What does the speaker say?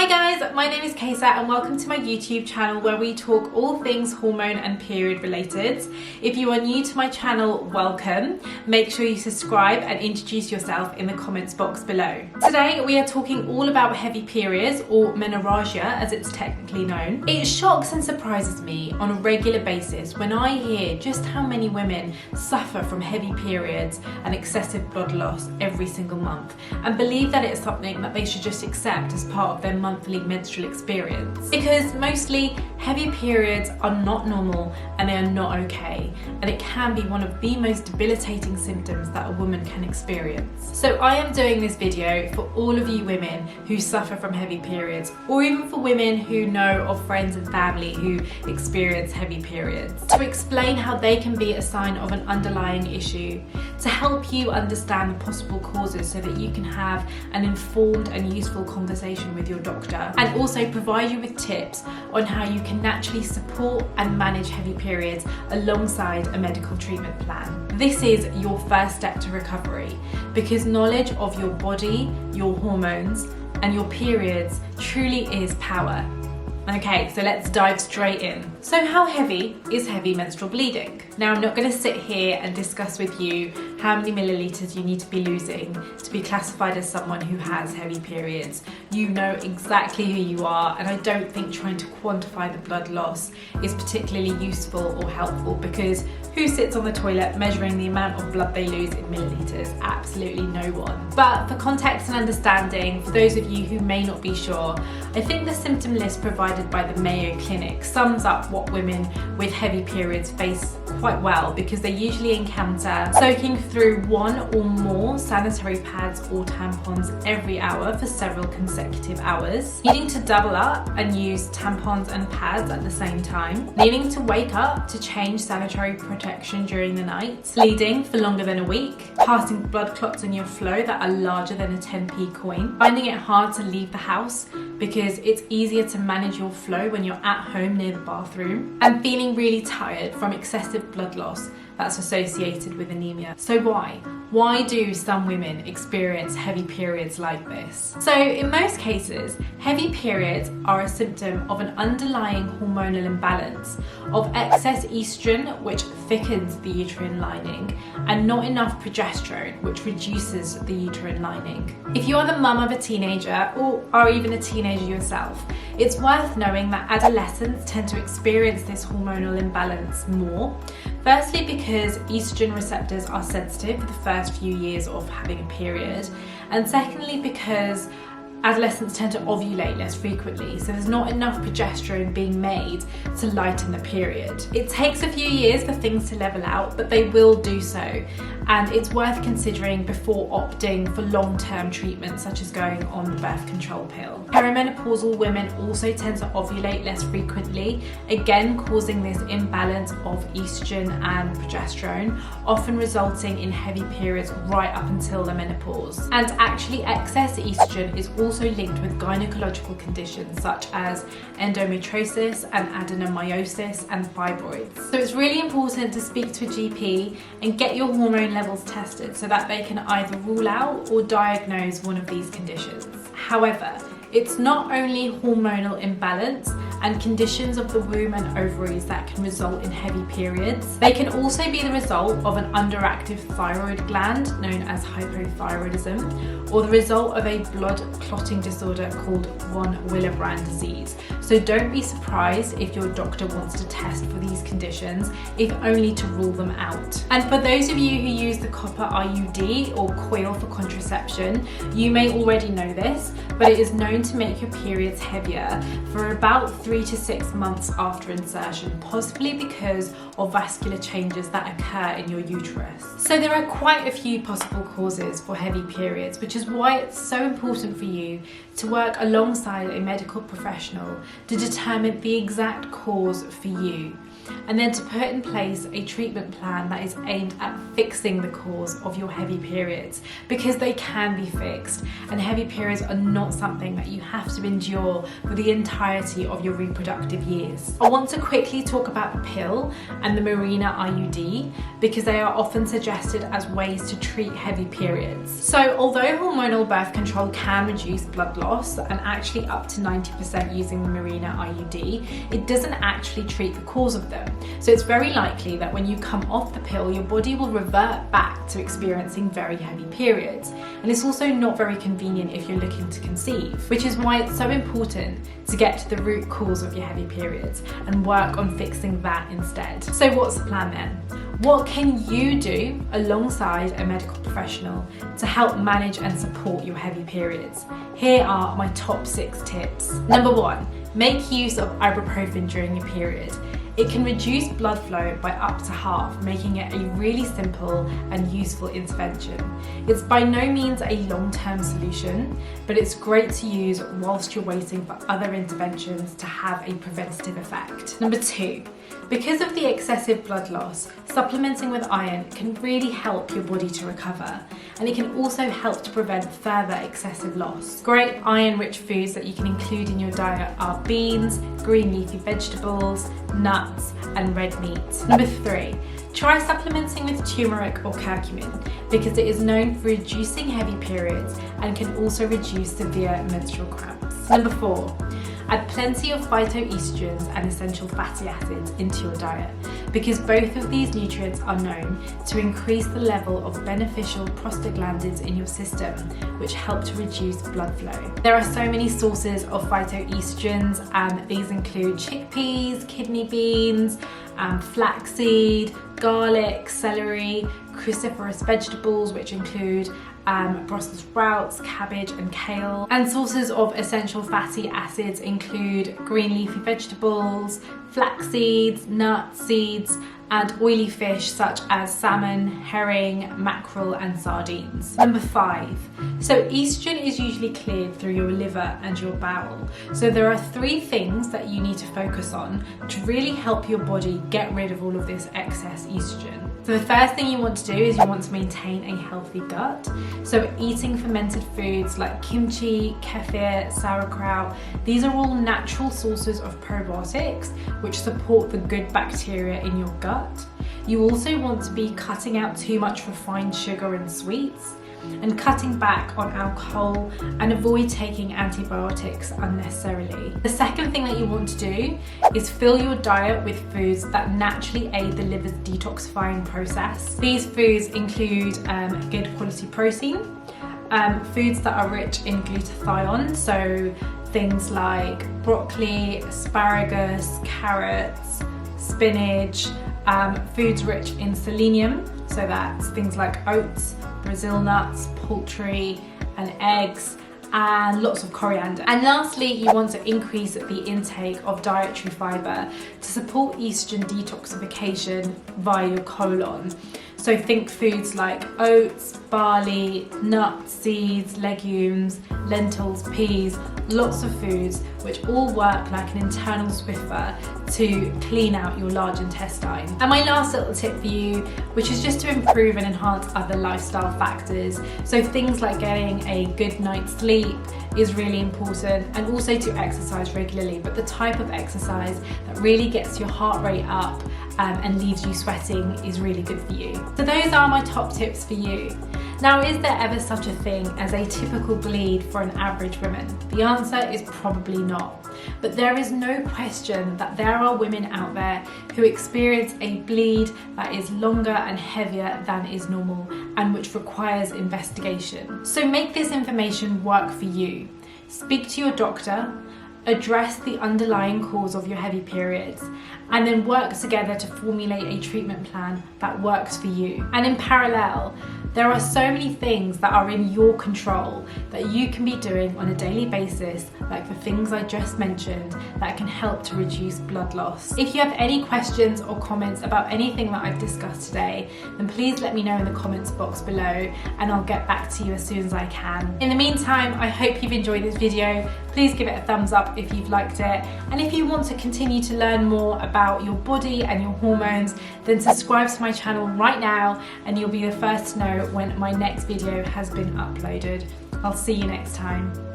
Hi guys, my name is Kesar and welcome to my YouTube channel where we talk all things hormone and period related. If you are new to my channel, welcome. Make sure you subscribe and introduce yourself in the comments box below. Today we are talking all about heavy periods, or menorrhagia as it's technically known. It shocks and surprises me on a regular basis when I hear just how many women suffer from heavy periods and excessive blood loss every single month and believe that it's something that they should just accept as part of their monthly menstrual experience. Because mostly heavy periods are not normal and they are not okay, and it can be one of the most debilitating symptoms that a woman can experience. So I am doing this video for all of you women who suffer from heavy periods, or even for women who know of friends and family who experience heavy periods, to explain how they can be a sign of an underlying issue, to help you understand the possible causes so that you can have an informed and useful conversation with your doctor, and also provide you with tips on how you can naturally support and manage heavy periods alongside a medical treatment plan. This is your first step to recovery, because knowledge of your body, your hormones, and your periods truly is power. Okay, so let's dive straight in. So how heavy is heavy menstrual bleeding? Now, I'm not going to sit here and discuss with you how many milliliters you need to be losing to be classified as someone who has heavy periods. You know exactly who you are, and I don't think trying to quantify the blood loss is particularly useful or helpful, because who sits on the toilet measuring the amount of blood they lose in milliliters? Absolutely no one. But for context and understanding, for those of you who may not be sure, I think the symptom list provided by the Mayo Clinic sums up what women with heavy periods face quite well, because they usually encounter soaking through one or more sanitary pads or tampons every hour for several consecutive hours, needing to double up and use tampons and pads at the same time, needing to wake up to change sanitary protection during the night, bleeding for longer than a week, passing blood clots in your flow that are larger than a 10p coin, finding it hard to leave the house because it's easier to manage your flow when you're at home near the bathroom, and feeling really tired from excessive blood loss that's associated with anemia. So why do some women experience heavy periods like this? So in most cases, heavy periods are a symptom of an underlying hormonal imbalance, of excess estrogen, which thickens the uterine lining, and not enough progesterone, which reduces the uterine lining. If you are the mum of a teenager, or are even a teenager yourself, it's worth knowing that adolescents tend to experience this hormonal imbalance more. Firstly, because estrogen receptors are sensitive for the first few years of having a period, and secondly because adolescents tend to ovulate less frequently, so there's not enough progesterone being made to lighten the period. It takes a few years for things to level out, but they will do so, and it's worth considering before opting for long-term treatment such as going on the birth control pill. Perimenopausal women also tend to ovulate less frequently, again causing this imbalance of estrogen and progesterone, often resulting in heavy periods right up until the menopause. And actually, excess estrogen is also linked with gynecological conditions such as endometriosis and adenomyosis and fibroids. So it's really important to speak to a GP and get your hormone levels tested so that they can either rule out or diagnose one of these conditions. However, it's not only hormonal imbalance and conditions of the womb and ovaries that can result in heavy periods. They can also be the result of an underactive thyroid gland known as hypothyroidism, or the result of a blood clotting disorder called von Willebrand disease. So don't be surprised if your doctor wants to test for these conditions, if only to rule them out. And for those of you who use the copper IUD or coil for contraception, you may already know this, but it is known to make your periods heavier for about 3 to 6 months after insertion, possibly because of vascular changes that occur in your uterus. So there are quite a few possible causes for heavy periods, which is why it's so important for you to work alongside a medical professional to determine the exact cause for you. and then to put in place a treatment plan that is aimed at fixing the cause of your heavy periods, because they can be fixed, and heavy periods are not something that you have to endure for the entirety of your reproductive years. I want to quickly talk about the pill and the menorrhagia IUD, because they are often suggested as ways to treat heavy periods. So although hormonal birth control can reduce blood loss, and actually up to 90% using the menorrhagia IUD, it doesn't actually treat the cause of them. So it's very likely that when you come off the pill, your body will revert back to experiencing very heavy periods. And it's also not very convenient if you're looking to conceive, which is why it's so important to get to the root cause of your heavy periods and work on fixing that instead. So what's the plan then? What can you do alongside a medical professional to help manage and support your heavy periods? Here are my top 6 tips. Number 1, make use of ibuprofen during your period. It can reduce blood flow by up to half, making it a really simple and useful intervention. It's by no means a long-term solution, but it's great to use whilst you're waiting for other interventions to have a preventative effect. Number 2, because of the excessive blood loss, supplementing with iron can really help your body to recover, and it can also help to prevent further excessive loss. Great iron-rich foods that you can include in your diet are beans, green leafy vegetables, nuts, and red meat. Number 3, try supplementing with turmeric or curcumin, because it is known for reducing heavy periods and can also reduce severe menstrual cramps. Number 4, add plenty of phytoestrogens and essential fatty acids into your diet, because both of these nutrients are known to increase the level of beneficial prostaglandins in your system, which help to reduce blood flow. There are so many sources of phytoestrogens, and these include chickpeas, kidney beans, flaxseed, garlic, celery, cruciferous vegetables, which include Brussels sprouts, cabbage and kale. And sources of essential fatty acids include green leafy vegetables, flax seeds, nuts, seeds, and oily fish such as salmon, herring, mackerel and sardines. Number 5, so estrogen is usually cleared through your liver and your bowel. So there are 3 things that you need to focus on to really help your body get rid of all of this excess estrogen. So the first thing you want to do is you want to maintain a healthy gut. So eating fermented foods like kimchi, kefir, sauerkraut, these are all natural sources of probiotics which support the good bacteria in your gut. You also want to be cutting out too much refined sugar and sweets, and cutting back on alcohol, and avoid taking antibiotics unnecessarily. The second thing that you want to do is fill your diet with foods that naturally aid the liver's detoxifying process. These foods include good quality protein, foods that are rich in glutathione, so things like broccoli, asparagus, carrots, spinach, foods rich in selenium, so that's things like oats, Brazil nuts, poultry and eggs, and lots of coriander. And lastly, you want to increase the intake of dietary fibre to support estrogen detoxification via your colon. So think foods like oats, barley, nuts, seeds, legumes, lentils, peas, lots of foods which all work like an internal Swiffer to clean out your large intestine. And my last little tip for you, which is just to improve and enhance other lifestyle factors. So things like getting a good night's sleep is really important, and also to exercise regularly, but the type of exercise that really gets your heart rate up and leaves you sweating is really good for you. So those are my top tips for you. Now, is there ever such a thing as a typical bleed for an average woman? The answer is probably not. But there is no question that there are women out there who experience a bleed that is longer and heavier than is normal, and which requires investigation. So make this information work for you. Speak to your doctor, address the underlying cause of your heavy periods, and then work together to formulate a treatment plan that works for you. And in parallel, There are so many things that are in your control that you can be doing on a daily basis, like the things I just mentioned, that can help to reduce blood loss. If you have any questions or comments about anything that I've discussed today, then please let me know in the comments box below and I'll get back to you as soon as I can. In the meantime, I hope you've enjoyed this video. Please give it a thumbs up if you've liked it. And if you want to continue to learn more about your body and your hormones, then subscribe to my channel right now and you'll be the first to know when my next video has been uploaded. I'll see you next time.